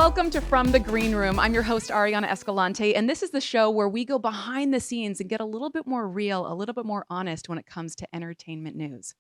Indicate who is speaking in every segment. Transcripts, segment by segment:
Speaker 1: Welcome to From the Green Room. I'm your host, Ariana Escalante, and this is the show where we go behind the scenes and get a little bit more real, a little bit more honest when it comes to entertainment news.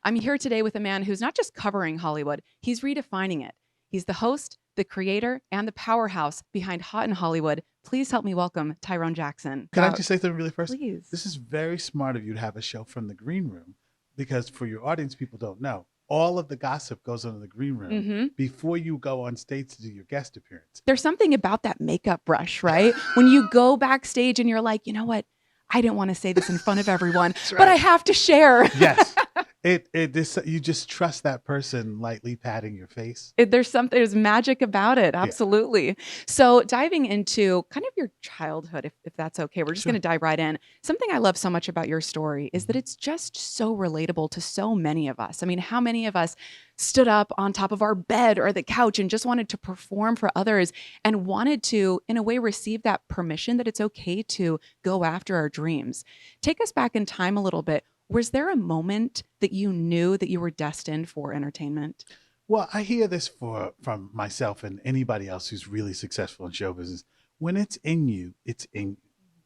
Speaker 1: I'm here today with a man who's not just covering Hollywood, he's redefining it. He's the host, the creator, and the powerhouse behind Hot in Hollywood. Please help me welcome Tyrone Jackson.
Speaker 2: Can I just say something really first?
Speaker 1: Please.
Speaker 2: This is very smart of you to have a show from the green room, because for your audience, people don't know. All of the gossip goes on in the green room before you go on stage to do your guest appearance.
Speaker 1: There's something about that makeup brush, right? When you go backstage and you're like, you know what? I didn't want to say this in front of everyone, but I have to share.
Speaker 2: Yes. You just trust that person lightly patting your face.
Speaker 1: There's magic about it. Absolutely. Yeah. So diving into kind of your childhood, if that's okay, we're just going to dive right in. Something I love so much about your story is that it's just so relatable to so many of us. I mean, how many of us stood up on top of our bed or the couch and just wanted to perform for others and wanted to, in a way, receive that permission that it's okay to go after our dreams? Take us back in time a little bit. Was there a moment that you knew that you were destined for entertainment?
Speaker 2: Well, I hear this from myself and anybody else who's really successful in show business. When it's in you,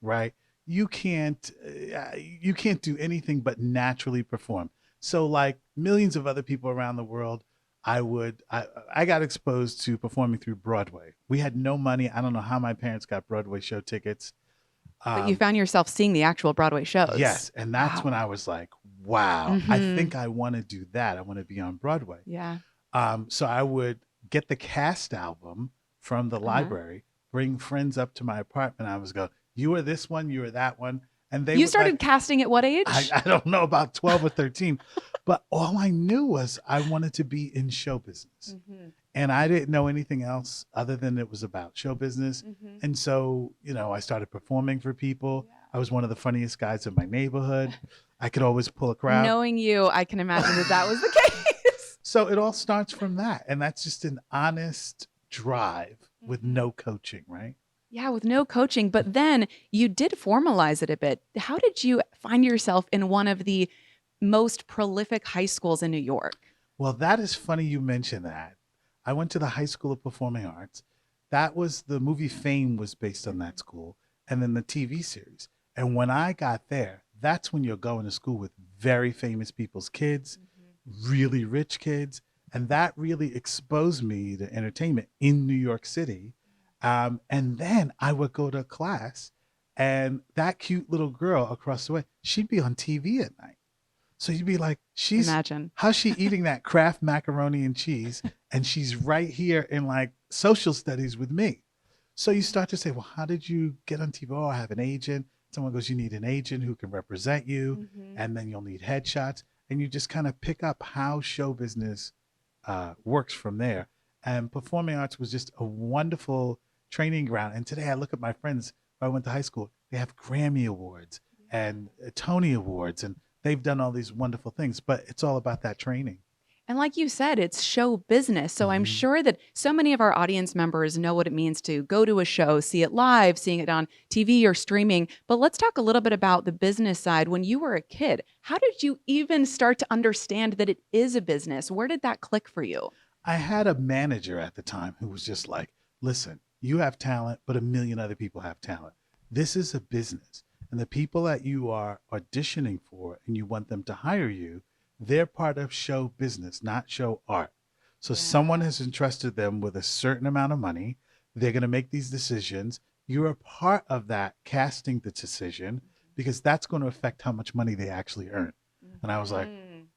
Speaker 2: right? You can't do anything but naturally perform. So like millions of other people around the world, I got exposed to performing through Broadway. We had no money. I don't know how my parents got Broadway show tickets.
Speaker 1: But you found yourself seeing the actual Broadway shows.
Speaker 2: Yes. And that's when I was like, wow, I think I want to do that. I want to be on Broadway.
Speaker 1: Yeah.
Speaker 2: So I would get the cast album from the library, bring friends up to my apartment. I was going, you are this one, you are that one. And
Speaker 1: you started casting at what age?
Speaker 2: I don't know, about 12 or 13. But all I knew was I wanted to be in show business. And I didn't know anything else other than it was about show business. And so, I started performing for people. Yeah. I was one of the funniest guys in my neighborhood. I could always pull a crowd.
Speaker 1: Knowing you, I can imagine that was the case.
Speaker 2: So it all starts from that. And that's just an honest drive with no coaching, right?
Speaker 1: Yeah, with no coaching. But then you did formalize it a bit. How did you find yourself in one of the most prolific high schools in New York?
Speaker 2: Well, that is funny you mention that. I went to the High School of Performing Arts. The movie Fame was based on that school, and then the TV series. And when I got there, that's when you're going to school with very famous people's kids, really rich kids. And that really exposed me to entertainment in New York City. And then I would go to class, and that cute little girl across the way, she'd be on TV at night. So you'd be like, how's she eating that Kraft macaroni and cheese? And she's right here in like social studies with me. So you start to say, well, how did you get on TV? Oh, I have an agent. Someone goes, you need an agent who can represent you. And then you'll need headshots. And you just kind of pick up how show business works from there. And performing arts was just a wonderful training ground. And today I look at my friends who I went to high school. They have Grammy Awards and Tony Awards, and they've done all these wonderful things, but it's all about that training.
Speaker 1: And like you said, it's show business. So I'm sure that so many of our audience members know what it means to go to a show, see it live, seeing it on TV or streaming. But let's talk a little bit about the business side. When you were a kid, how did you even start to understand that it is a business? Where did that click for you?
Speaker 2: I had a manager at the time who was just like, listen, you have talent, but a million other people have talent. This is a business. And the people that you are auditioning for and you want them to hire you, they're part of show business, not show art. So someone has entrusted them with a certain amount of money. They're going to make these decisions. You're a part of that casting the decision, because that's going to affect how much money they actually earn. And I was like,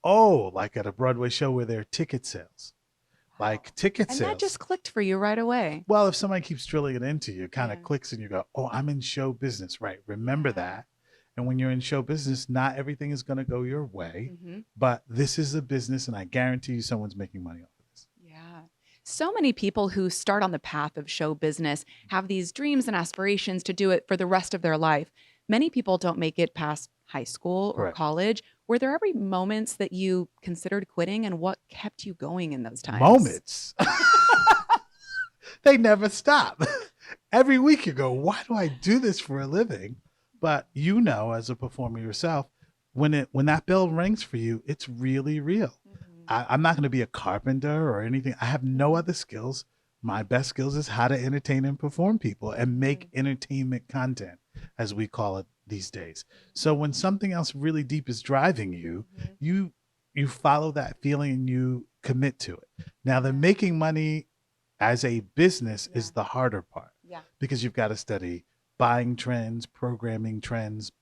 Speaker 2: oh, like at a Broadway show where there are ticket sales. Like ticket sales.
Speaker 1: And that just clicked for you right away.
Speaker 2: Well, if somebody keeps drilling it into you, it kind of clicks and you go, oh, I'm in show business, right? Remember that. And when you're in show business, not everything is going to go your way, but this is a business, and I guarantee you someone's making money off of this.
Speaker 1: Yeah. So many people who start on the path of show business have these dreams and aspirations to do it for the rest of their life. Many people don't make it past high school or college. Were there ever moments that you considered quitting, and what kept you going in those times?
Speaker 2: Moments. They never stop. Every week you go, why do I do this for a living? But as a performer yourself, when that bell rings for you, it's really real. I'm not going to be a carpenter or anything. I have no other skills. My best skills is how to entertain and perform people and make entertainment content, as we call it these days. So when something else really deep is driving you, you follow that feeling and you commit to it. Now, the making money as a business is the harder part because you've got to study buying trends, programming trends,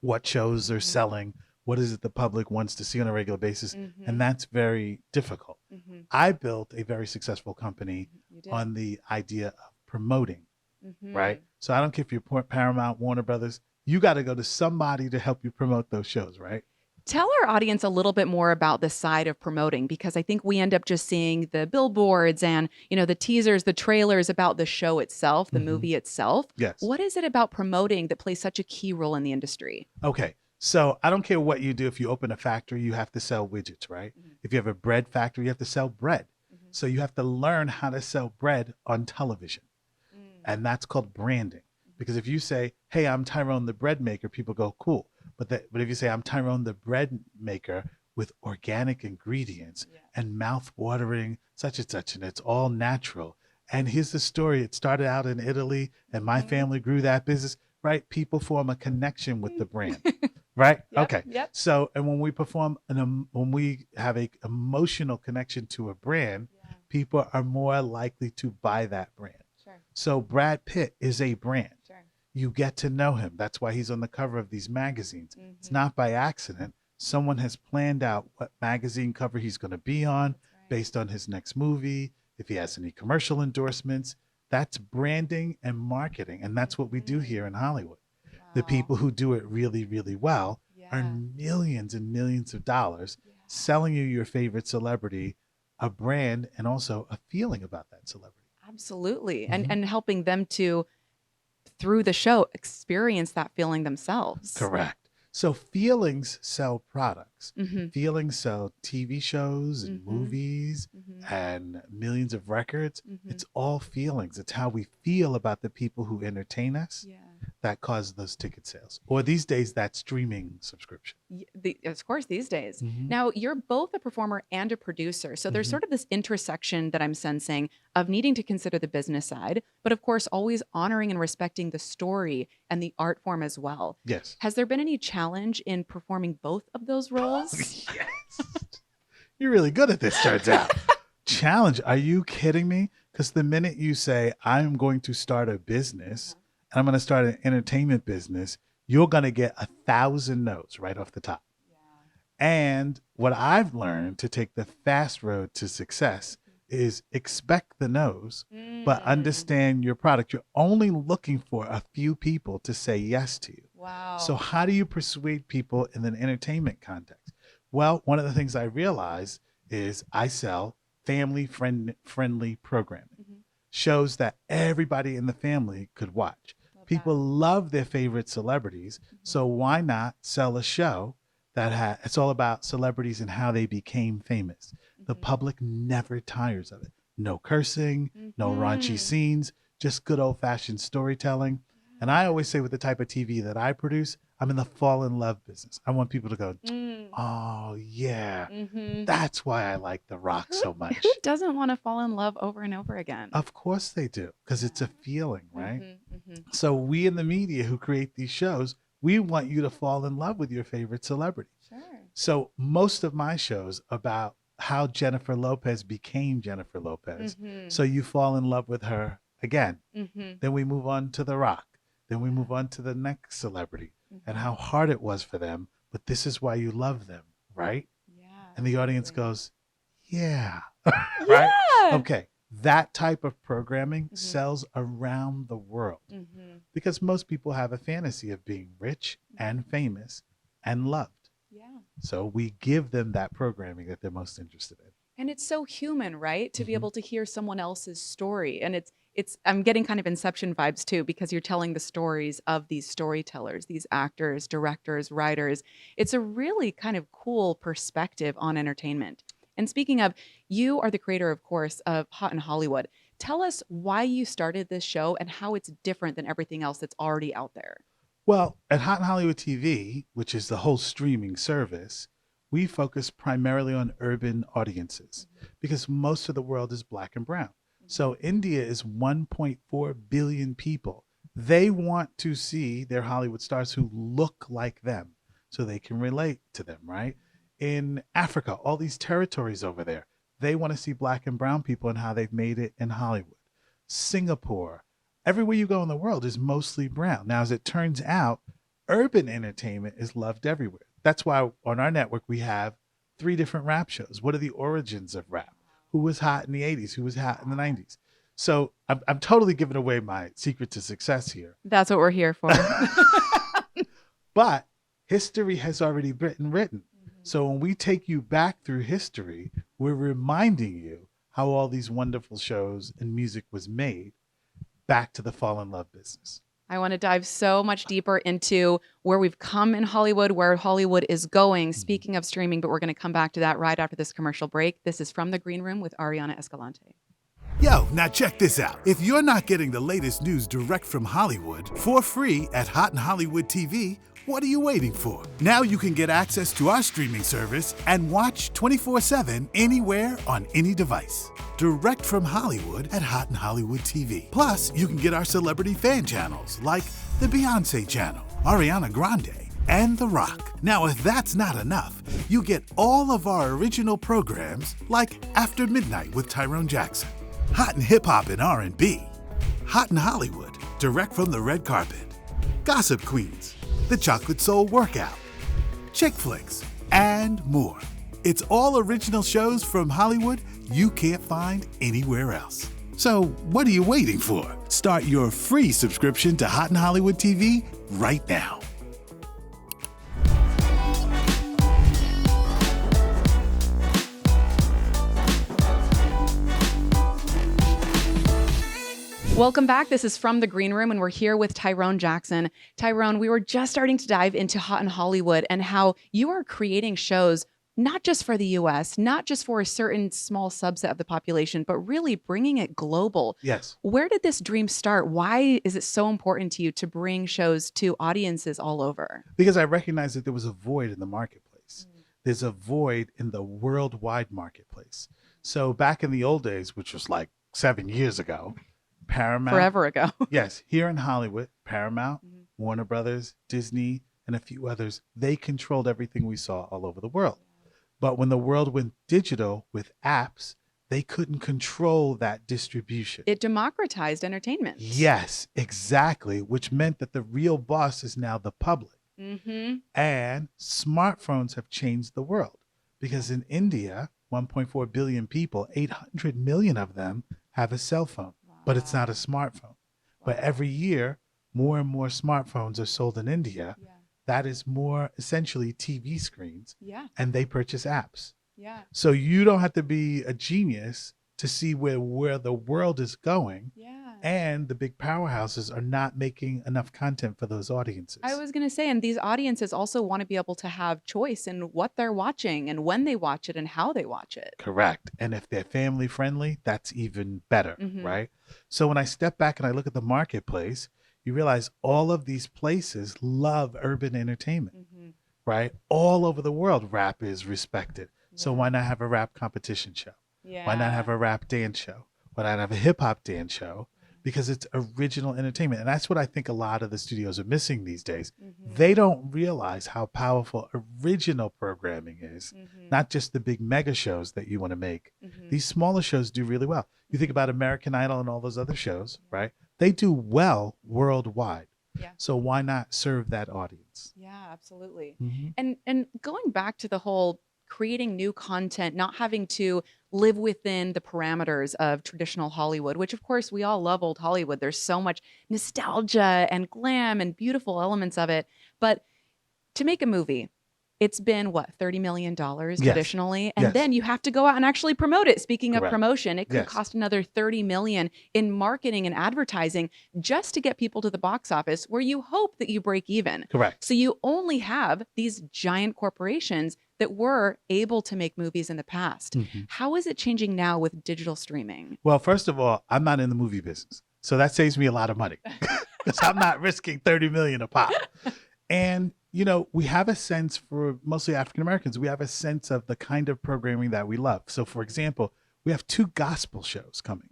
Speaker 2: what shows are selling, what is it the public wants to see on a regular basis, and that's very difficult. I built a very successful company on the idea of promoting, right? So I don't care if you're Paramount, Warner Brothers, you got to go to somebody to help you promote those shows, right?
Speaker 1: Tell our audience a little bit more about the side of promoting, because I think we end up just seeing the billboards and, the teasers, the trailers about the show itself, the movie itself.
Speaker 2: Yes.
Speaker 1: What is it about promoting that plays such a key role in the industry?
Speaker 2: Okay. So I don't care what you do. If you open a factory, you have to sell widgets, right? If you have a bread factory, you have to sell bread. So you have to learn how to sell bread on television. And that's called branding. Because if you say, hey, I'm Tyrone the bread maker, people go, cool. But if you say, I'm Tyrone the bread maker with organic ingredients and mouth-watering such and such, and it's all natural. And here's the story. It started out in Italy, and my family grew that business, right? People form a connection with the brand, right? Okay.
Speaker 1: Yep.
Speaker 2: So, and when we perform, when we have a emotional connection to a brand, people are more likely to buy that brand.
Speaker 1: Sure.
Speaker 2: So Brad Pitt is a brand.
Speaker 1: Sure.
Speaker 2: You get to know him. That's why he's on the cover of these magazines. It's not by accident. Someone has planned out what magazine cover he's going to be on based on his next movie. If he has any commercial endorsements, that's branding and marketing. And that's what we do here in Hollywood.
Speaker 1: Wow.
Speaker 2: The people who do it really, really well earn millions and millions of dollars selling you your favorite celebrity, a brand, and also a feeling about that celebrity.
Speaker 1: Absolutely. And helping them to, through the show, experience that feeling themselves.
Speaker 2: Correct. So feelings sell products. Feelings sell TV shows and movies and millions of records. It's all feelings. It's how we feel about the people who entertain us that cause those ticket sales. Or these days, that streaming subscription.
Speaker 1: Of course, these days. Now, you're both a performer and a producer. So there's sort of this intersection that I'm sensing of needing to consider the business side, but of course, always honoring and respecting the story and the art form as well.
Speaker 2: Yes.
Speaker 1: Has there been any challenge in performing both of those roles?
Speaker 2: Yes. You're really good at this, turns out. Challenge. Are you kidding me? Because the minute you say, I'm going to start a business and I'm going to start an entertainment business, you're going to get 1,000 no's right off the top. And what I've learned to take the fast road to success is expect the no's, but understand your product. You're only looking for a few people to say yes to you.
Speaker 1: Wow.
Speaker 2: So how do you persuade people in an entertainment context? Well, one of the things I realize is I sell family-friendly programming, shows that everybody in the family could watch. People love their favorite celebrities, so why not sell a show that it's all about celebrities and how they became famous? The public never tires of it. No cursing, no raunchy scenes, just good old-fashioned storytelling. And I always say with the type of TV that I produce, I'm in the fall in love business. I want people to go, oh, yeah, that's why I like The Rock so much.
Speaker 1: Who doesn't want to fall in love over and over again?
Speaker 2: Of course they do, because it's a feeling, right? So we in the media who create these shows, we want you to fall in love with your favorite celebrity.
Speaker 1: Sure.
Speaker 2: So most of my shows about how Jennifer Lopez became Jennifer Lopez. So you fall in love with her again. Then we move on to The Rock. Then we move on to the next celebrity and how hard it was for them. But this is why you love them, right?
Speaker 1: Yeah.
Speaker 2: And the audience goes, yeah. Right? Okay. That type of programming sells around the world because most people have a fantasy of being rich and famous and loved.
Speaker 1: Yeah.
Speaker 2: So we give them that programming that they're most interested in.
Speaker 1: And it's so human, right? To be able to hear someone else's story. And I'm getting kind of Inception vibes too, because you're telling the stories of these storytellers, these actors, directors, writers. It's a really kind of cool perspective on entertainment. And speaking of, you are the creator, of course, of Hot in Hollywood. Tell us why you started this show and how it's different than everything else that's already out there.
Speaker 2: Well, at Hot in Hollywood TV, which is the whole streaming service, we focus primarily on urban audiences because most of the world is black and brown. So India is 1.4 billion people. They want to see their Hollywood stars who look like them so they can relate to them, right? In Africa, all these territories over there, they want to see black and brown people and how they've made it in Hollywood. Singapore, everywhere you go in the world is mostly brown. Now, as it turns out, urban entertainment is loved everywhere. That's why on our network we have 3 different rap shows. What are the origins of rap? Who was hot in the 80s? Who was hot in the 90s? So I'm totally giving away my secret to success here.
Speaker 1: That's what we're here for.
Speaker 2: But history has already been written. So when we take you back through history, we're reminding you how all these wonderful shows and music was made back to the fall in love business.
Speaker 1: I want to dive so much deeper into where we've come in Hollywood, where Hollywood is going. Speaking of streaming, but we're going to come back to that right after this commercial break. This is From the Green Room with Ariana Escalante.
Speaker 3: Yo, now check this out. If you're not getting the latest news direct from Hollywood for free at Hot in Hollywood TV, what are you waiting for? Now you can get access to our streaming service and watch 24/7 anywhere on any device. Direct from Hollywood at Hot in Hollywood TV. Plus, you can get our celebrity fan channels like the Beyonce channel, Ariana Grande, and The Rock. Now, if that's not enough, you get all of our original programs like After Midnight with Tyrone Jackson, Hot in Hip Hop and R&B, Hot in Hollywood, direct from the red carpet, Gossip Queens, The Chocolate Soul Workout, Chick Flicks, and more. It's all original shows from Hollywood you can't find anywhere else. So what are you waiting for? Start your free subscription to Hot in Hollywood TV right now.
Speaker 1: Welcome back. This is From the Green Room, and we're here with Tyrone Jackson. Tyrone, we were just starting to dive into Hot in Hollywood and how you are creating shows not just for the US, not just for a certain small subset of the population, but really bringing it global.
Speaker 2: Yes.
Speaker 1: Where did this dream start? Why is it so important to you to bring shows to audiences all over?
Speaker 2: Because I recognized that there was a void in the marketplace. There's a void in the worldwide marketplace. So back in the old days, which was like 7 years ago, Paramount.
Speaker 1: Forever ago.
Speaker 2: Yes. Here in Hollywood, Paramount, Warner Brothers, Disney, and a few others, they controlled everything we saw all over the world. But when the world went digital with apps, they couldn't control that distribution.
Speaker 1: It democratized entertainment.
Speaker 2: Yes, exactly, which meant that the real boss is now the public. And smartphones have changed the world because in India, 1.4 billion people, 800 million of them have a cell phone, but it's not a smartphone. But every year, more and more smartphones are sold in India. That is more essentially TV screens. And they purchase apps. So you don't have to be a genius to see where the world is going. And the big powerhouses are not making enough content for those audiences.
Speaker 1: I was going to say, and these audiences also want to be able to have choice in what they're watching and when they watch it and how they watch it.
Speaker 2: Correct. And if they're family friendly, that's even better, right? So when I step back and I look at the marketplace, you realize all of these places love urban entertainment, right? All over the world, rap is respected. So why not have a rap competition show? Why not have a rap dance show? Why not have a hip hop dance show? Because it's original entertainment. And that's what I think a lot of the studios are missing these days. They don't realize how powerful original programming is, not just the big mega shows that you want to make. These smaller shows do really well. You think about American Idol and all those other shows, right? They do well worldwide. So why not serve that audience?
Speaker 1: Yeah, absolutely. And going back to the whole creating new content, not having to live within the parameters of traditional Hollywood, which of course we all love old Hollywood. There's so much nostalgia and glam and beautiful elements of it. But to make a movie, it's been what, $30 million traditionally? And then you have to go out and actually promote it. Speaking of promotion, it could cost another $30 million in marketing and advertising just to get people to the box office where you hope that you break even.
Speaker 2: Correct.
Speaker 1: So you only have these giant corporations that were able to make movies in the past. How is it changing now with digital streaming?
Speaker 2: Well, first of all, I'm not in the movie business. So that saves me a lot of money because I'm not risking 30 million a pop. And, you know, we have a sense for mostly African Americans, we have a sense of the kind of programming that we love. So, for example, we have 2 gospel shows coming.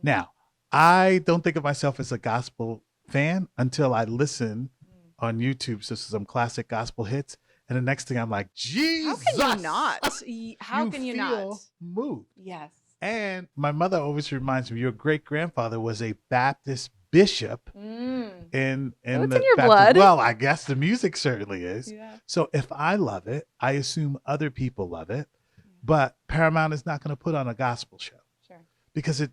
Speaker 2: Now, I don't think of myself as a gospel fan until I listen on YouTube to some classic gospel hits. And the next thing I'm like, Jesus!
Speaker 1: How can you not? How can you not?
Speaker 2: feel moved.
Speaker 1: Yes.
Speaker 2: And my mother always reminds me, your great grandfather was a Baptist bishop
Speaker 1: Mm.
Speaker 2: in
Speaker 1: So it's
Speaker 2: the
Speaker 1: in your
Speaker 2: Baptist.
Speaker 1: blood.
Speaker 2: Well, I guess the music certainly is.
Speaker 1: Yeah.
Speaker 2: So if I love it, I assume other people love it. But Paramount is not going to put on a gospel show
Speaker 1: Sure.
Speaker 2: because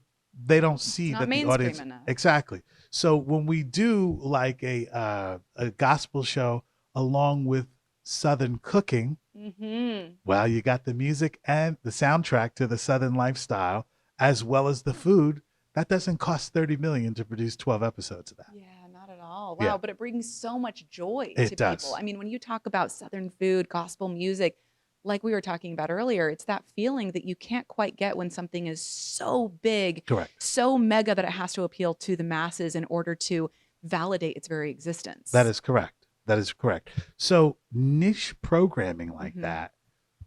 Speaker 2: they don't see
Speaker 1: It's not
Speaker 2: that the
Speaker 1: mainstream
Speaker 2: audience
Speaker 1: enough.
Speaker 2: exactly. So when we do like a gospel show along with Southern cooking,
Speaker 1: Mm-hmm.
Speaker 2: well, you got the music and the soundtrack to the Southern lifestyle, as well as the food. That doesn't cost $30 million to produce 12 episodes of that.
Speaker 1: Yeah, not at all. Wow,
Speaker 2: Yeah.
Speaker 1: but it brings so much joy
Speaker 2: It
Speaker 1: to
Speaker 2: does.
Speaker 1: people. I mean, when you talk about Southern food, gospel music, like we were talking about earlier, it's that feeling that you can't quite get when something is so big,
Speaker 2: Correct.
Speaker 1: so mega that it has to appeal to the masses in order to validate its very existence.
Speaker 2: That is correct. That is correct. So niche programming like
Speaker 1: Mhm.
Speaker 2: that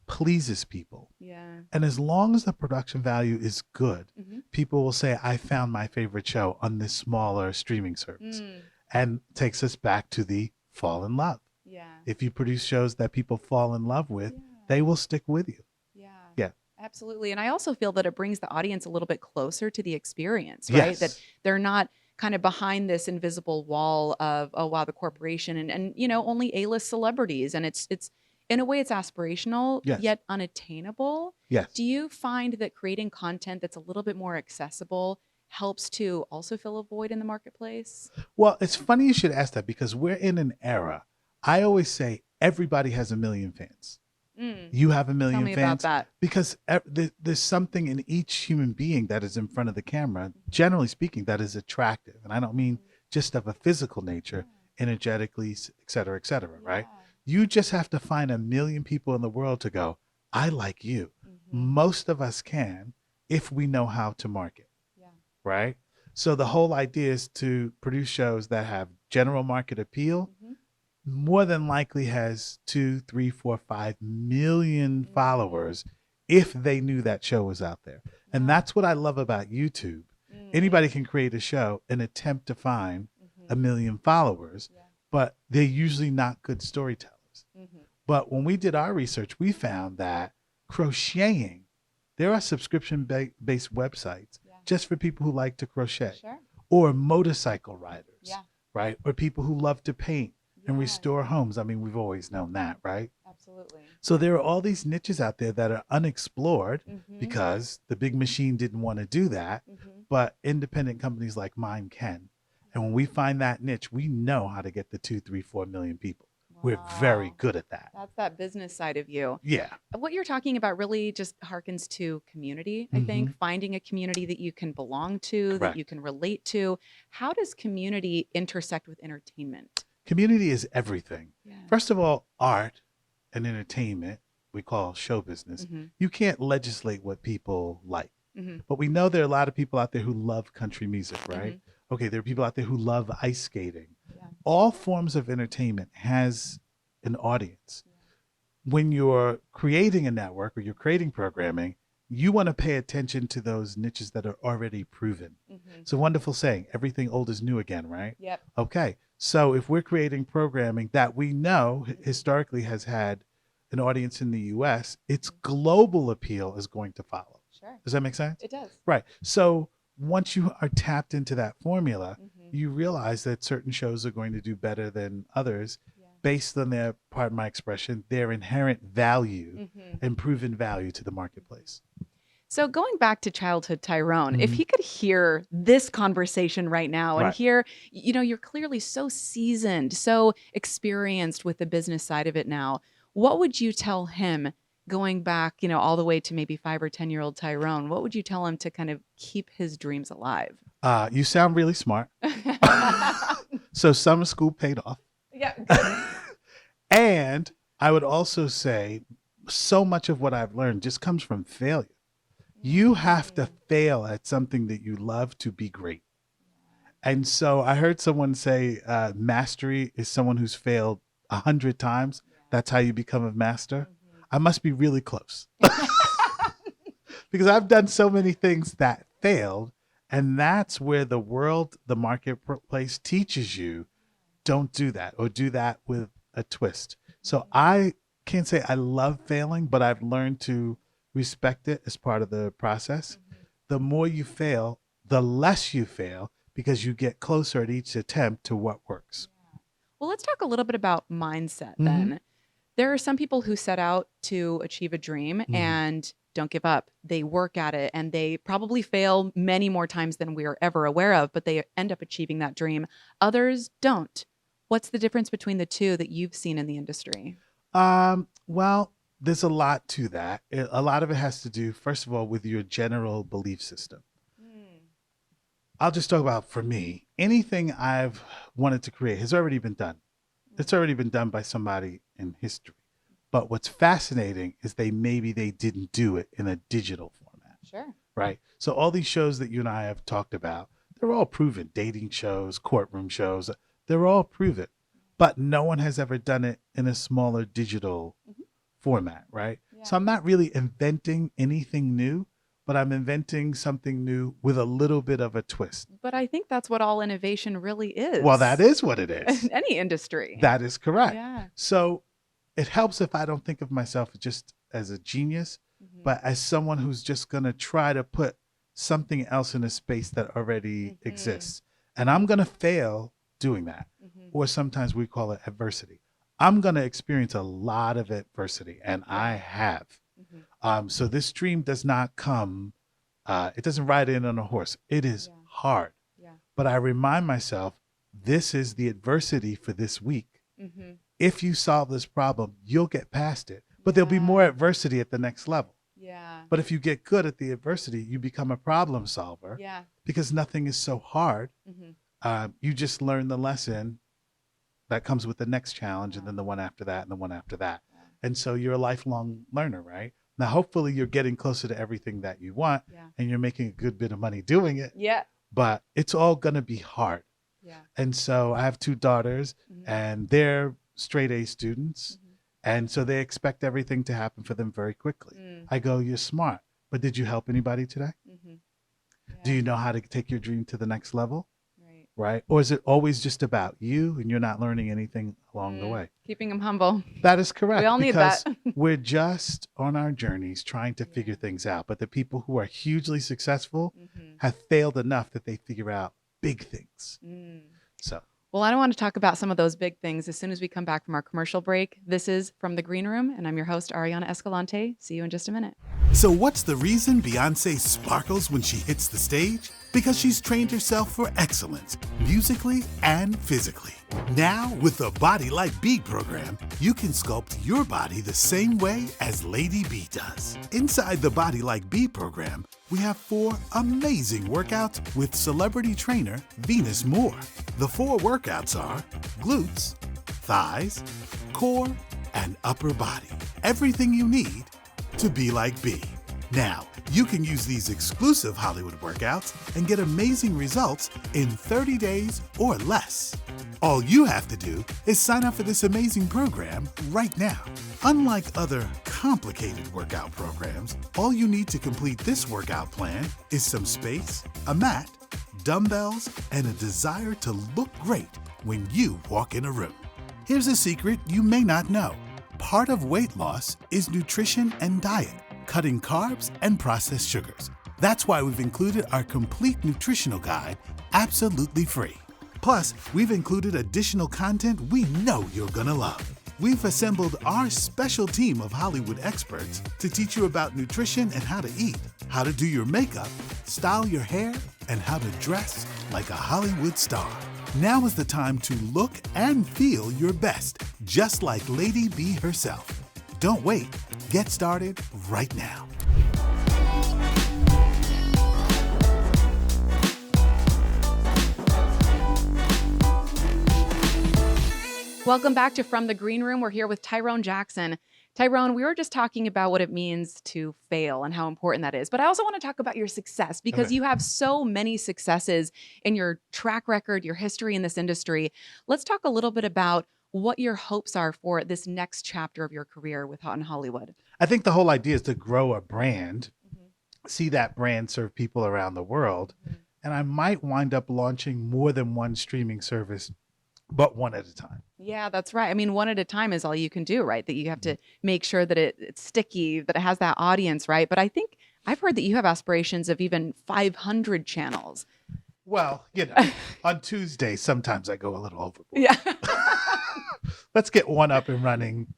Speaker 2: pleases people.
Speaker 1: Yeah.
Speaker 2: And as long as the production value is good,
Speaker 1: Mhm.
Speaker 2: people will say, I found my favorite show on this smaller streaming service.
Speaker 1: Mm.
Speaker 2: And takes us back to the fall in love.
Speaker 1: Yeah.
Speaker 2: If you produce shows that people fall in love with,
Speaker 1: Yeah.
Speaker 2: they will stick with you.
Speaker 1: Yeah.
Speaker 2: Yeah.
Speaker 1: Absolutely. And I also feel that it brings the audience a little bit closer to the experience, right?
Speaker 2: Yes.
Speaker 1: That they're not kind of behind this invisible wall of, oh wow, the corporation and only A-list celebrities. And it's in a way it's aspirational,
Speaker 2: Yes.
Speaker 1: yet unattainable.
Speaker 2: Yes.
Speaker 1: Do you find that creating content that's a little bit more accessible helps to also fill a void in the marketplace?
Speaker 2: Well, it's funny you should ask that because we're in an era. I always say everybody has a million fans.
Speaker 1: Mm.
Speaker 2: You have a
Speaker 1: Tell
Speaker 2: million
Speaker 1: me about
Speaker 2: fans
Speaker 1: that.
Speaker 2: because there's something in each human being that is in front of the camera, generally speaking, that is attractive. And I don't mean just of a physical nature, energetically, et cetera, right? You just have to find a million people in the world to go, I like you.
Speaker 1: Mhm.
Speaker 2: Most of us can if we know how to market,
Speaker 1: Yeah.
Speaker 2: right? So the whole idea is to produce shows that have general market appeal,
Speaker 1: Mhm.
Speaker 2: more than likely has 2, 3, 4, 5 million
Speaker 1: Mhm.
Speaker 2: followers if they knew that show was out there. And
Speaker 1: Yeah.
Speaker 2: that's what I love about YouTube.
Speaker 1: Mm.
Speaker 2: Anybody can create a show and attempt to find
Speaker 1: Mhm.
Speaker 2: a million followers,
Speaker 1: Yeah.
Speaker 2: but they're usually not good storytellers.
Speaker 1: Mhm.
Speaker 2: But when we did our research, we found that crocheting, there are subscription-based websites
Speaker 1: Yeah.
Speaker 2: just for people who like to crochet,
Speaker 1: Sure.
Speaker 2: or motorcycle riders,
Speaker 1: Yeah.
Speaker 2: right? Or people who love to paint and
Speaker 1: Yeah.
Speaker 2: restore homes. I mean, we've always known that, right?
Speaker 1: Absolutely.
Speaker 2: So there are all these niches out there that are unexplored
Speaker 1: Mhm.
Speaker 2: because the big machine didn't want to do that,
Speaker 1: Mhm.
Speaker 2: but independent companies like mine can. And when we find that niche, we know how to get the 2, 3, 4 million people. We're very
Speaker 1: Wow.
Speaker 2: good at that.
Speaker 1: That's that business side of you.
Speaker 2: Yeah.
Speaker 1: What you're talking about really just harkens to community, I think, finding a community that you can belong to, that you
Speaker 2: Correct.
Speaker 1: can relate to. How does community intersect with entertainment?
Speaker 2: Community is everything.
Speaker 1: Yeah.
Speaker 2: First of all, art and entertainment, we call show business.
Speaker 1: Mhm.
Speaker 2: You can't legislate what people like.
Speaker 1: Mhm.
Speaker 2: But we know there are a lot of people out there who love country music, right?
Speaker 1: Mhm.
Speaker 2: Okay, there are people out there who love ice skating.
Speaker 1: Yeah.
Speaker 2: All forms of entertainment has an audience. When you're creating a network or you're creating programming, you want to pay attention to those niches that are already proven.
Speaker 1: Mhm.
Speaker 2: It's a wonderful saying, everything old is new again, right?
Speaker 1: Yep.
Speaker 2: Okay, so if we're creating programming that we know historically has had an audience in the US, its global appeal is going to follow.
Speaker 1: Sure.
Speaker 2: Does that make sense?
Speaker 1: It does.
Speaker 2: Right. So once you are tapped into that formula,
Speaker 1: Mhm.
Speaker 2: you realize that certain shows are going to do better than others
Speaker 1: Yeah.
Speaker 2: based on their, pardon my expression, their inherent value
Speaker 1: Mhm.
Speaker 2: and proven value to the marketplace.
Speaker 1: So going back to childhood Tyrone, if
Speaker 2: Mhm.
Speaker 1: he could hear this conversation right now and
Speaker 2: Right.
Speaker 1: hear, you're clearly so seasoned, so experienced with the business side of it now, what would you tell him going back, all the way to maybe 5 or 10-year-old Tyrone? What would you tell him to kind of keep his dreams alive?
Speaker 2: You sound really smart. So summer school paid off.
Speaker 1: Yeah. Good.
Speaker 2: And I would also say so much of what I've learned just comes from failure. You have to fail at something that you love to be great. And so I heard someone say mastery is someone who's failed 100 times. That's how you become a master. I must be really close because I've done so many things that failed. And that's where the marketplace teaches you, don't do that, or do that with a twist. So I can't say I love failing, but I've learned to respect it as part of the process. The more you fail, the less you fail, because you get closer at each attempt to what works.
Speaker 1: Well, let's talk a little bit about mindset
Speaker 2: Mhm.
Speaker 1: then. There are some people who set out to achieve a dream
Speaker 2: Mhm.
Speaker 1: and don't give up. They work at it and they probably fail many more times than we are ever aware of, but they end up achieving that dream. Others don't. What's the difference between the two that you've seen in the industry?
Speaker 2: Well, there's a lot to that. A lot of it has to do, first of all, with your general belief system. I'll just talk about, for me, anything I've wanted to create has already been done. It's already been done by somebody in history. But what's fascinating is maybe they didn't do it in a digital format,
Speaker 1: Sure.
Speaker 2: right? So all these shows that you and I have talked about, they're all proven. Dating shows, courtroom shows, they're all proven. But no one has ever done it in a smaller digital format, right?
Speaker 1: Yeah.
Speaker 2: So I'm not really inventing anything new, but I'm inventing something new with a little bit of a twist.
Speaker 1: But I think that's what all innovation really is.
Speaker 2: Well, that is what it is.
Speaker 1: in any industry.
Speaker 2: That is correct.
Speaker 1: Yeah.
Speaker 2: So it helps if I don't think of myself just as a genius, but as someone who's just going to try to put something else in a space that already exists. And I'm going to fail doing that. Or sometimes we call it adversity. I'm going to experience a lot of adversity, and I have. So this dream does not come, it doesn't ride in on a horse. It is hard.
Speaker 1: Yeah.
Speaker 2: But I remind myself, this is the adversity for this week. If you solve this problem, you'll get past it. But there'll be more adversity at the next level.
Speaker 1: Yeah.
Speaker 2: But if you get good at the adversity, you become a problem solver.
Speaker 1: Yeah.
Speaker 2: Because nothing is so hard. You just learn the lesson that comes with the next challenge, and then the one after that, and the one after that. And so you're a lifelong learner, right? Now, hopefully you're getting closer to everything that you want, and you're making a good bit of money doing it.
Speaker 1: Yeah.
Speaker 2: But it's all going to be hard.
Speaker 1: Yeah.
Speaker 2: And so I have two daughters, and they're straight A students. And so they expect everything to happen for them very quickly. I go, you're smart, but did you help anybody today? Do you know how to take your dream to the next level? Right? Or is it always just about you and you're not learning anything along the way?
Speaker 1: Keeping them humble.
Speaker 2: That is correct.
Speaker 1: We all need
Speaker 2: because
Speaker 1: that.
Speaker 2: we're just on our journeys trying to figure things out. But the people who are hugely successful have failed enough that they figure out big things. So.
Speaker 1: Well, I don't want to talk about some of those big things as soon as we come back from our commercial break. This is From the Green Room, and I'm your host, Ariana Escalante. See you in just a minute.
Speaker 3: So what's the reason Beyoncé sparkles when she hits the stage? Because she's trained herself for excellence, musically and physically. Now, with the Body Like Bee program, you can sculpt your body the same way as Lady B does. Inside the Body Like Bee program, we have 4 amazing workouts with celebrity trainer Venus Moore. The 4 workouts are glutes, thighs, core, and upper body. Everything you need to be like B. Now, you can use these exclusive Hollywood workouts and get amazing results in 30 days or less. All you have to do is sign up for this amazing program right now. Unlike other complicated workout programs, all you need to complete this workout plan is some space, a mat, dumbbells, and a desire to look great when you walk in a room. Here's a secret you may not know. Part of weight loss is nutrition and diet, cutting carbs and processed sugars. That's why we've included our complete nutritional guide absolutely free. Plus, we've included additional content we know you're gonna love. We've assembled our special team of Hollywood experts to teach you about nutrition and how to eat, how to do your makeup, style your hair, and how to dress like a Hollywood star. Now is the time to look and feel your best, just like Lady B herself. Don't wait. Get started right now.
Speaker 1: Welcome back to From the Green Room. We're here with Tyrone Jackson. Tyrone, we were just talking about what it means to fail and how important that is. But I also want to talk about your success because you have so many successes in your track record, your history in this industry. Let's talk a little bit about what your hopes are for this next chapter of your career with Hot in Hollywood.
Speaker 2: I think the whole idea is to grow a brand, see that brand serve people around the world, and I might wind up launching more than one streaming service, but one at a time.
Speaker 1: Yeah, that's right. I mean, one at a time is all you can do, right? That you have to make sure that it's sticky, that it has that audience, right? But I think I've heard that you have aspirations of even 500 channels.
Speaker 2: Well, on Tuesday, sometimes I go a little overboard.
Speaker 1: Yeah.
Speaker 2: Let's get one up and running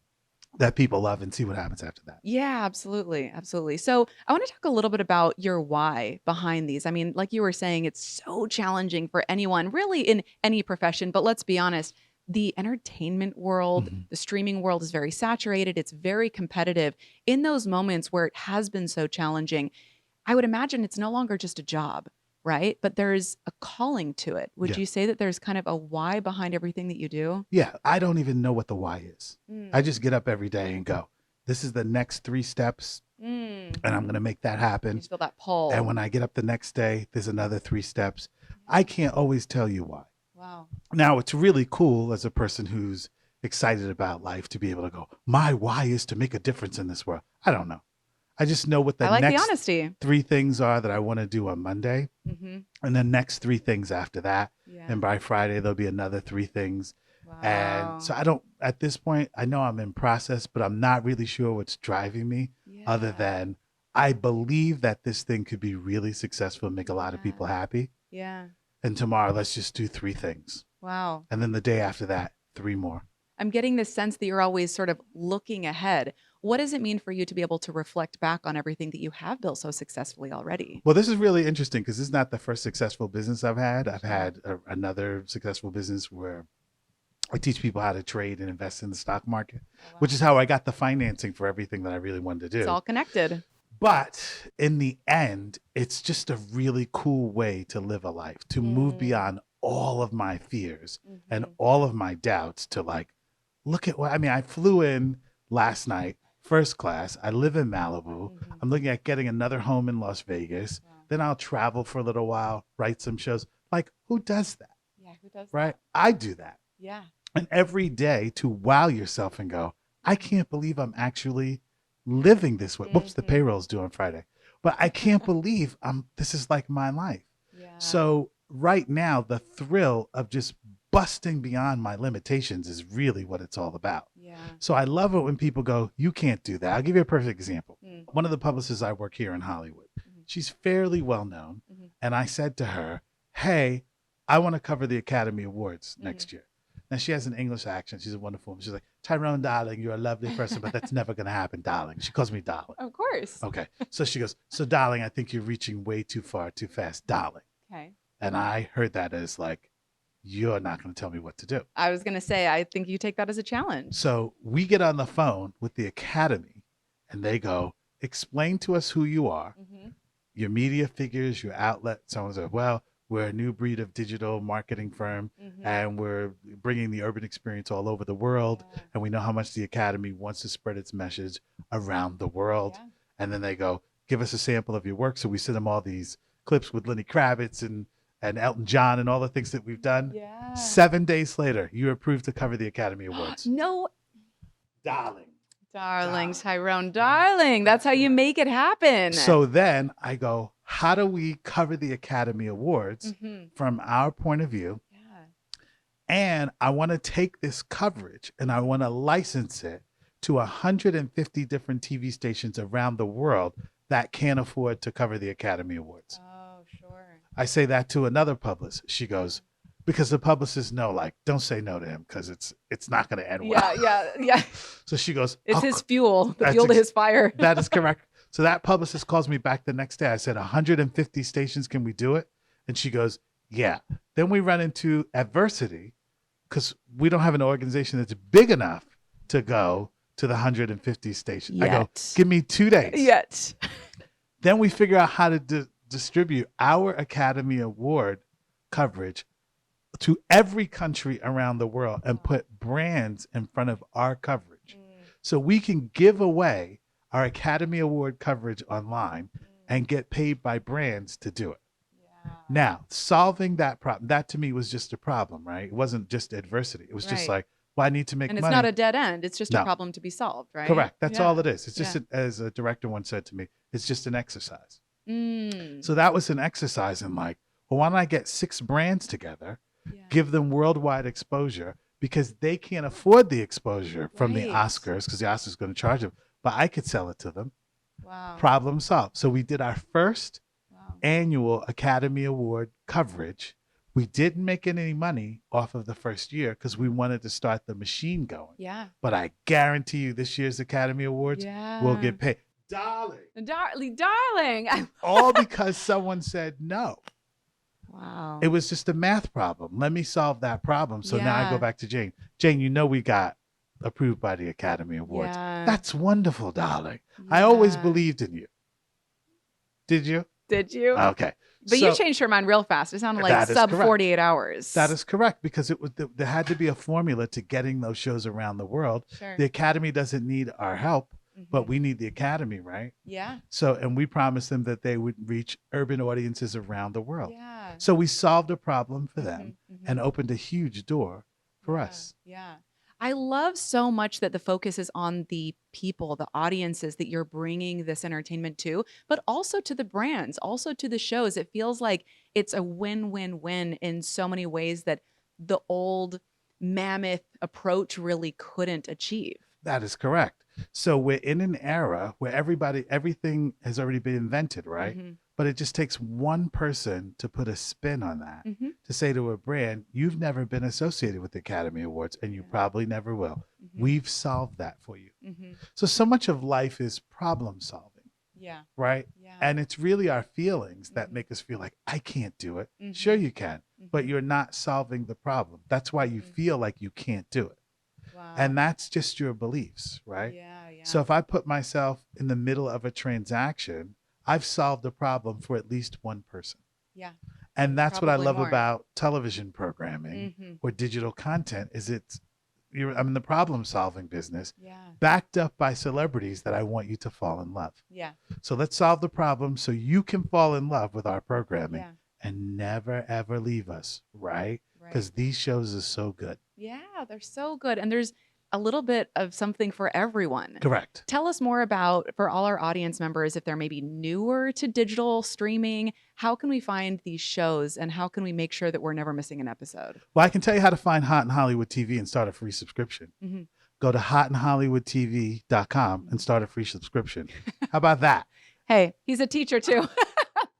Speaker 2: that people love and see what happens after that.
Speaker 1: Yeah, absolutely. Absolutely. So I want to talk a little bit about your why behind these. I mean, like you were saying, it's so challenging for anyone, really in any profession. But let's be honest, the entertainment world, the streaming world is very saturated. It's very competitive. In those moments where it has been so challenging, I would imagine it's no longer just a job, right? But there's a calling to it. Would you say that there's kind of a why behind everything that you do?
Speaker 2: Yeah, I don't even know what the why is. I just get up every day and go, this is the next 3 steps, and I'm going to make that happen.
Speaker 1: You just feel that pull.
Speaker 2: And when I get up the next day, there's another 3 steps. I can't always tell you why.
Speaker 1: Wow.
Speaker 2: Now, it's really cool as a person who's excited about life to be able to go, my why is to make a difference in this world. I don't know. I just know what the
Speaker 1: I like the
Speaker 2: next
Speaker 1: honesty.
Speaker 2: 3 things are that I want to do on Monday, and the next 3 things after that.
Speaker 1: Yeah.
Speaker 2: And by Friday, there'll be another 3 things.
Speaker 1: Wow.
Speaker 2: And so I don't, at this point, I know I'm in process, but I'm not really sure what's driving me other than I believe that this thing could be really successful and make a lot of people happy.
Speaker 1: Yeah.
Speaker 2: And tomorrow, let's just do 3 things.
Speaker 1: Wow.
Speaker 2: And then the day after that, 3 more.
Speaker 1: I'm getting this sense that you're always sort of looking ahead. What does it mean for you to be able to reflect back on everything that you have built so successfully already?
Speaker 2: Well, this is really interesting because this is not the first successful business I've had. I've had another successful business where I teach people how to trade and invest in the stock market, which is how I got the financing for everything that I really wanted to do.
Speaker 1: It's all connected.
Speaker 2: But in the end, it's just a really cool way to live a life, to move beyond all of my fears and all of my doubts to like, look at what, I mean, I flew in last night, first class. I live in Malibu. I'm looking at getting another home in Las Vegas. Then I'll travel for a little while, write some shows. Like, who does that?
Speaker 1: Yeah, who does
Speaker 2: Right? I do that.
Speaker 1: Yeah.
Speaker 2: And every day to wow yourself and go, I can't believe I'm actually living this way. Whoops, the payroll's due on Friday. But I can't believe this is like my life.
Speaker 1: Yeah.
Speaker 2: So right now, the thrill of just busting beyond my limitations is really what it's all about.
Speaker 1: Yeah.
Speaker 2: So I love it when people go, you can't do that. I'll give you a perfect example. One of the publicists I work here in Hollywood, she's fairly well known. And I said to her, hey, I want to cover the Academy Awards next year. Now she has an English accent. She's a wonderful woman. She's like, Tyrone, darling, you're a lovely person, but that's never going to happen, darling. She calls me darling.
Speaker 1: Of course.
Speaker 2: Okay. So she goes, so darling, I think you're reaching way too far, too fast, darling.
Speaker 1: Okay.
Speaker 2: And I heard that as like, you're not going to tell me what to do.
Speaker 1: I was going to say, I think you take that as a challenge.
Speaker 2: So we get on the phone with the Academy and they go, explain to us who you are, your media figures, your outlet. Someone says, well, we're a new breed of digital marketing firm and we're bringing the urban experience all over the world. And we know how much the Academy wants to spread its message around the world. And then they go, give us a sample of your work. So we send them all these clips with Lenny Kravitz and Elton John and all the things that we've done. 7 days later, you're approved to cover the Academy Awards.
Speaker 1: No.
Speaker 2: Darling,
Speaker 1: Tyrone, darling. That's how you make it happen.
Speaker 2: So then I go, how do we cover the Academy Awards from our point of view? And I want to take this coverage and I want to license it to 150 different TV stations around the world that can't afford to cover the Academy Awards.
Speaker 1: Oh, sure.
Speaker 2: I say that to another publicist. She goes, because the publicists know, like, don't say no to him because it's not going to end well.
Speaker 1: Yeah.
Speaker 2: So she goes,
Speaker 1: It's his fuel, the
Speaker 2: That's
Speaker 1: fuel to his fire.
Speaker 2: That is correct. So that publicist calls me back the next day. I said, 150 stations, can we do it? And she goes, yeah. Then we run into adversity because we don't have an organization that's big enough to go to the 150 stations. I go, give me 2 days. Then we figure out how to distribute our Academy Award coverage to every country around the world and put brands in front of our coverage. So we can give away our Academy Award coverage online and get paid by brands to do it. Now, solving that problem, that to me was just a problem, right? It wasn't just adversity. It was just like, well, I need to make money.
Speaker 1: And it's not a dead end. It's just a problem to be solved, right?
Speaker 2: Correct. That's all it is. It's just, as a director once said to me, it's just an exercise. So that was an exercise in like, well, why don't I get 6 brands together,
Speaker 1: Yeah.
Speaker 2: give them worldwide exposure because they can't afford the exposure from the
Speaker 1: Right.
Speaker 2: Oscars because the Oscars is going to charge them, but I could sell it to them.
Speaker 1: Wow.
Speaker 2: Problem solved. So we did our first
Speaker 1: Wow.
Speaker 2: annual Academy Award coverage. We didn't make any money off of the first year because we wanted to start the machine going.
Speaker 1: Yeah.
Speaker 2: But I guarantee you this year's Academy Awards will
Speaker 1: Yeah.
Speaker 2: get paid. Darling.
Speaker 1: Darling.
Speaker 2: All because someone said no.
Speaker 1: Wow.
Speaker 2: It was just a math problem. Let me solve that problem. So now I
Speaker 1: Yeah.
Speaker 2: go back to Jane. Jane, you know we got approved by the Academy Awards.
Speaker 1: Yeah.
Speaker 2: That's wonderful, darling. I always
Speaker 1: Yeah.
Speaker 2: believed in you. Did you?
Speaker 1: Did you?
Speaker 2: Okay.
Speaker 1: But
Speaker 2: So-
Speaker 1: you changed your mind real fast. It sounded like
Speaker 2: That is
Speaker 1: sub
Speaker 2: correct.
Speaker 1: 48 hours.
Speaker 2: That is correct because there had to be a formula to getting those shows around the world.
Speaker 1: Sure.
Speaker 2: The Academy doesn't need our help, but
Speaker 1: Mhm.
Speaker 2: we need the Academy, right?
Speaker 1: Yeah.
Speaker 2: So, and we promised them that they would reach urban audiences around the world.
Speaker 1: Yeah.
Speaker 2: So we solved a problem for them
Speaker 1: Mhm, mhm.
Speaker 2: and opened a huge door for
Speaker 1: Yeah,
Speaker 2: us.
Speaker 1: Yeah. I love so much that the focus is on the people, the audiences that you're bringing this entertainment to, but also to the brands, also to the shows. It feels like it's a win-win-win in so many ways that the old mammoth approach really couldn't achieve.
Speaker 2: That is correct. So we're in an era where everything has already been invented, right?
Speaker 1: Mhm.
Speaker 2: But it just takes one person to put a spin on that,
Speaker 1: Mhm.
Speaker 2: to say to a brand, you've never been associated with the Academy Awards and you
Speaker 1: Yeah.
Speaker 2: probably never will.
Speaker 1: Mhm.
Speaker 2: We've solved that for you.
Speaker 1: Mhm.
Speaker 2: So much of life is problem solving,
Speaker 1: Yeah.
Speaker 2: right?
Speaker 1: Yeah.
Speaker 2: And it's really our feelings that
Speaker 1: Mhm.
Speaker 2: make us feel like, I can't do it.
Speaker 1: Mhm.
Speaker 2: Sure, you can, but
Speaker 1: Mhm.
Speaker 2: you're not solving the problem. That's why you
Speaker 1: Mhm.
Speaker 2: feel like you can't do it.
Speaker 1: Wow.
Speaker 2: And that's just your beliefs, right?
Speaker 1: Yeah. Yeah.
Speaker 2: So if I put myself in the middle of a transaction, I've solved a problem for at least one person.
Speaker 1: Yeah.
Speaker 2: And that's what I
Speaker 1: Probably
Speaker 2: love
Speaker 1: more.
Speaker 2: about television programming
Speaker 1: Mhm.
Speaker 2: or digital content is I'm in the problem solving business
Speaker 1: Yeah.
Speaker 2: backed up by celebrities that I want you to fall in love.
Speaker 1: Yeah.
Speaker 2: So let's solve the problem so you can fall in love with our programming
Speaker 1: Yeah.
Speaker 2: and never ever leave us, right?
Speaker 1: Right.
Speaker 2: Because these shows are so good.
Speaker 1: Yeah, they're so good. And there's a little bit of something for everyone.
Speaker 2: Correct.
Speaker 1: Tell us more about, for all our audience members, if they're maybe newer to digital streaming, how can we find these shows and how can we make sure that we're never missing an episode?
Speaker 2: Well, I can tell you how to find Hot in Hollywood TV and start a free subscription.
Speaker 1: Mhm.
Speaker 2: Go to hotinhollywoodtv.com and start a free subscription. How about that?
Speaker 1: Hey, he's a teacher too.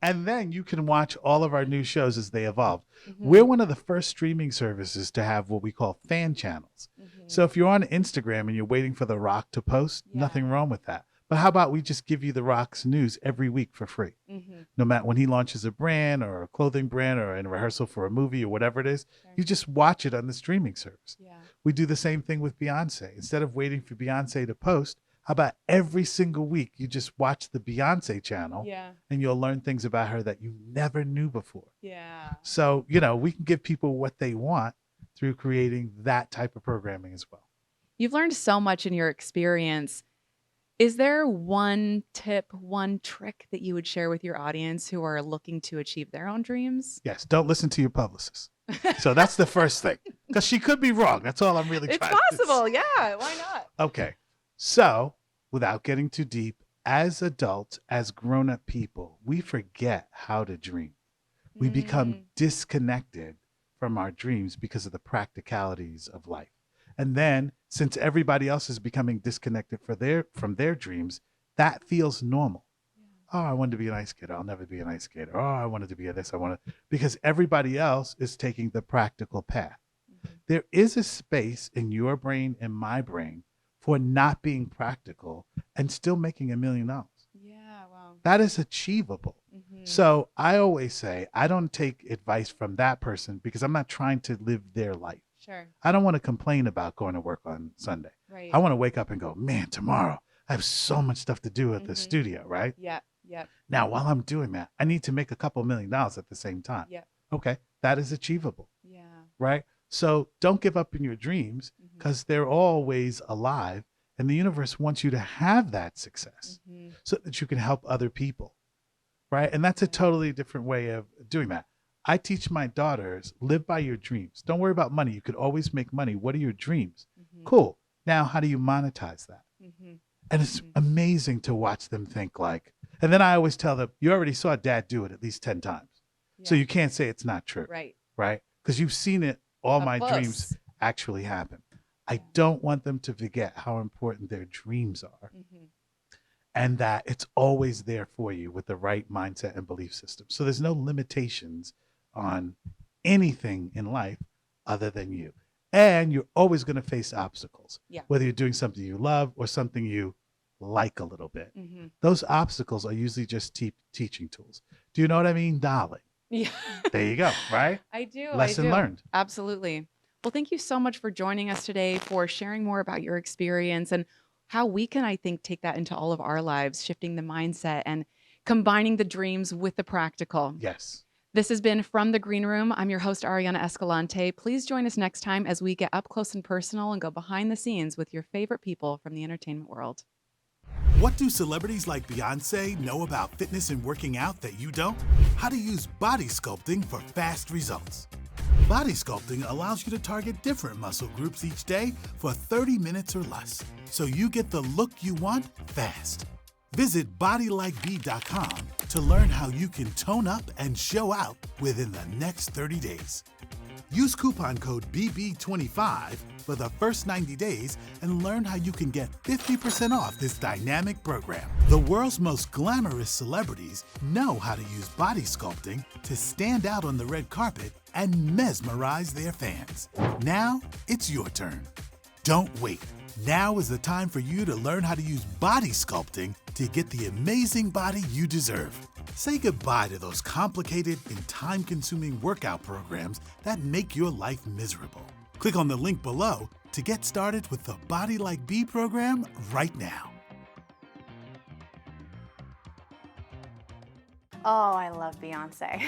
Speaker 2: And then you can watch all of our new shows as they evolve.
Speaker 1: Mhm.
Speaker 2: We're one of the first streaming services to have what we call fan channels.
Speaker 1: Mhm.
Speaker 2: So if you're on Instagram and you're waiting for The Rock to post,
Speaker 1: Yeah.
Speaker 2: nothing wrong with that. But how about we just give you The Rock's news every week for free?
Speaker 1: Mhm.
Speaker 2: No matter when he launches a brand or a clothing brand or in rehearsal for a movie or whatever it is,
Speaker 1: Sure.
Speaker 2: you just watch it on the streaming service.
Speaker 1: Yeah.
Speaker 2: We do the same thing with Beyonce. Instead of waiting for Beyonce to post, how about every single week you just watch the Beyonce channel
Speaker 1: Yeah.
Speaker 2: and you'll learn things about her that you never knew before.
Speaker 1: Yeah.
Speaker 2: So, we can give people what they want through creating that type of programming as well.
Speaker 1: You've learned so much in your experience. Is there one tip, one trick that you would share with your audience who are looking to achieve their own dreams?
Speaker 2: Yes, don't listen to your publicist. So that's the first thing, because she could be wrong. That's all I'm really
Speaker 1: It's
Speaker 2: trying to
Speaker 1: possible. Yeah. Why not?
Speaker 2: Okay. So, without getting too deep, as adults, as grown up people, we forget how to dream. We become disconnected from our dreams because of the practicalities of life. And then, since everybody else is becoming disconnected from their dreams, that feels normal. Oh, I wanted to be an ice skater. I'll never be an ice skater. Oh, I wanted to be a this. Because everybody else is taking the practical path.
Speaker 1: Mhm.
Speaker 2: There is a space in your brain and my brain for not being practical and still making $1 million.
Speaker 1: Yeah. Wow.
Speaker 2: That is achievable.
Speaker 1: Mhm.
Speaker 2: So I always say, I don't take advice from that person because I'm not trying to live their life.
Speaker 1: Sure.
Speaker 2: I don't want to complain about going to work on Sunday.
Speaker 1: Right.
Speaker 2: I want to wake up and go, man, tomorrow I have so much stuff to do at the
Speaker 1: Mhm.
Speaker 2: studio, right?
Speaker 1: Yeah. Yeah.
Speaker 2: Now, while I'm doing that, I need to make a couple $1 million at the same time.
Speaker 1: Yeah.
Speaker 2: Okay, that is achievable,
Speaker 1: Yeah.
Speaker 2: right? So don't give up in your dreams
Speaker 1: Mhm.
Speaker 2: because they're always alive. And the universe wants you to have that success
Speaker 1: Mhm.
Speaker 2: so that you can help other people, right? And that's a totally different way of doing that. I teach my daughters, live by your dreams. Don't worry about money. You could always make money. What are your dreams?
Speaker 1: Mhm.
Speaker 2: Cool. Now, how do you monetize that?
Speaker 1: Mhm.
Speaker 2: And it's
Speaker 1: Mhm.
Speaker 2: amazing to watch them think like, and then I always tell them, you already saw dad do it at least 10 times. So
Speaker 1: Yeah.
Speaker 2: you can't say it's not true,
Speaker 1: Right.
Speaker 2: right? Because you've seen it, all
Speaker 1: Up
Speaker 2: my
Speaker 1: close.
Speaker 2: dreams actually happen. I
Speaker 1: Yeah.
Speaker 2: don't want them to forget how important their dreams are
Speaker 1: Mhm.
Speaker 2: and that it's always there for you with the right mindset and belief system. So there's no limitations on anything in life other than you. And you're always going to face obstacles,
Speaker 1: Yeah.
Speaker 2: whether you're doing something you love or something you like a little bit.
Speaker 1: Mhm.
Speaker 2: Those obstacles are usually just teaching tools. Do you know what I mean, darling?
Speaker 1: Yeah.
Speaker 2: There you go, right?
Speaker 1: I do.
Speaker 2: Lesson
Speaker 1: I do.
Speaker 2: learned.
Speaker 1: Absolutely. Well, thank you so much for joining us today, for sharing more about your experience and how we can, I think, take that into all of our lives, shifting the mindset and combining the dreams with the practical.
Speaker 2: Yes.
Speaker 1: This has been From the Green Room. I'm your host, Ariana Escalante. Please join us next time as we get up close and personal and go behind the scenes with your favorite people from the entertainment world.
Speaker 3: What do celebrities like Beyonce know about fitness and working out that you don't? How to use body sculpting for fast results. Body sculpting allows you to target different muscle groups each day for 30 minutes or less, so you get the look you want fast. Visit bodylikeb.com to learn how you can tone up and show out within the next 30 days. Use coupon code BB25 for the first 90 days and learn how you can get 50% off this dynamic program. The world's most glamorous celebrities know how to use body sculpting to stand out on the red carpet and mesmerize their fans. Now it's your turn. Don't wait. Now is the time for you to learn how to use body sculpting to get the amazing body you deserve. Say goodbye to those complicated and time-consuming workout programs that make your life miserable. Click on the link below to get started with the Body Like Bee program right now.
Speaker 4: Oh, I love Beyonce.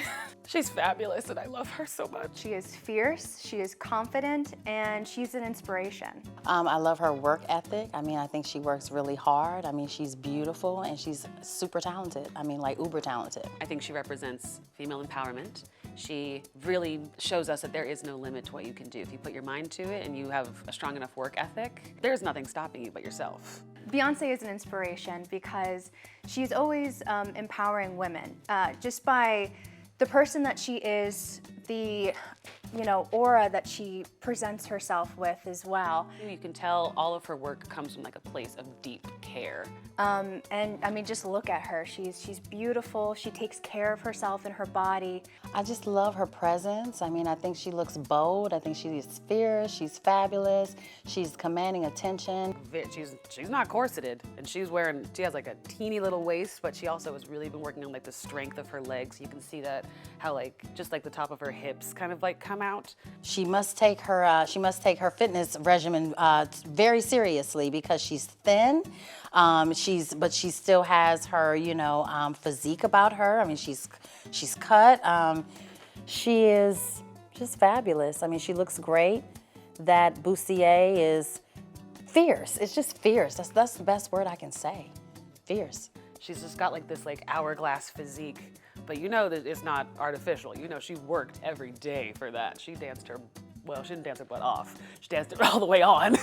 Speaker 5: She's fabulous and I love her so much.
Speaker 4: She is fierce, she is confident, and she's an inspiration.
Speaker 6: I love her work ethic. I mean, I think she works really hard. I mean, she's beautiful and she's super talented. I mean, like uber talented.
Speaker 5: I think she represents female empowerment. She really shows us that there is no limit to what you can do. If you put your mind to it and you have a strong enough work ethic, there's nothing stopping you but yourself.
Speaker 4: Beyonce is an inspiration because she's always empowering women just by the person that she is, the aura that she presents herself with as well.
Speaker 5: You can tell all of her work comes from like a place of deep care.
Speaker 4: And I mean, just look at her. She's beautiful. She takes care of herself and her body.
Speaker 6: I just love her presence. I mean, I think she looks bold. I think she is fierce. She's fabulous. She's commanding attention.
Speaker 5: She's not corseted, and she has like a teeny little waist, but she also has really been working on like the strength of her legs. You can see that how just like the top of her hips kind of like come out.
Speaker 6: She must take her fitness regimen very seriously because she's thin. But she still has her, physique about her. I mean, she's cut. She is just fabulous. I mean, she looks great. That bustier is fierce. It's just fierce. That's the best word I can say. Fierce.
Speaker 5: She's just got like this like hourglass physique, but you know that it's not artificial. You know she worked every day for that. She didn't dance her butt off. She danced it all the way on.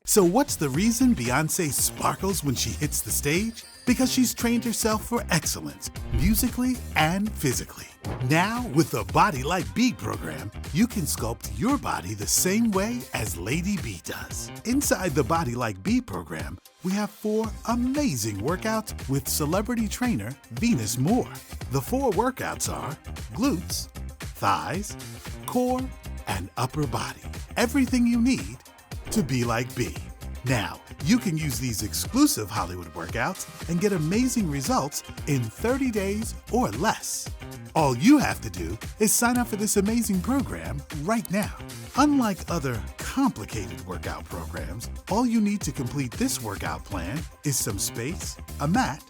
Speaker 3: So what's the reason Beyonce sparkles when she hits the stage? Because she's trained herself for excellence, musically and physically. Now, with the Body Like Bee program, you can sculpt your body the same way as Lady B does. Inside the Body Like Bee program, we have 4 amazing workouts with celebrity trainer Venus Moore. The 4 workouts are glutes, thighs, core, and upper body. Everything you need to be like B. Now, you can use these exclusive Hollywood workouts and get amazing results in 30 days or less. All you have to do is sign up for this amazing program right now. Unlike other complicated workout programs, all you need to complete this workout plan is some space, a mat,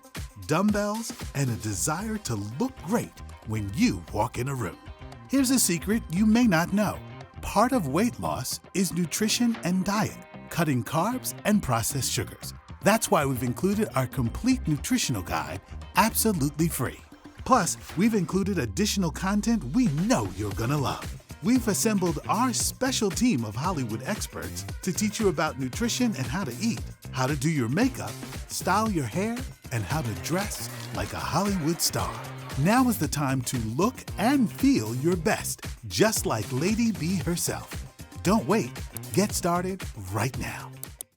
Speaker 3: dumbbells, and a desire to look great when you walk in a room. Here's a secret you may not know. Part of weight loss is nutrition and diet, cutting carbs and processed sugars. That's why we've included our complete nutritional guide absolutely free. Plus, we've included additional content we know you're gonna love. We've assembled our special team of Hollywood experts to teach you about nutrition and how to eat, how to do your makeup, style your hair, and how to dress like a Hollywood star. Now is the time to look and feel your best, just like Lady B herself. Don't wait. Get started right now.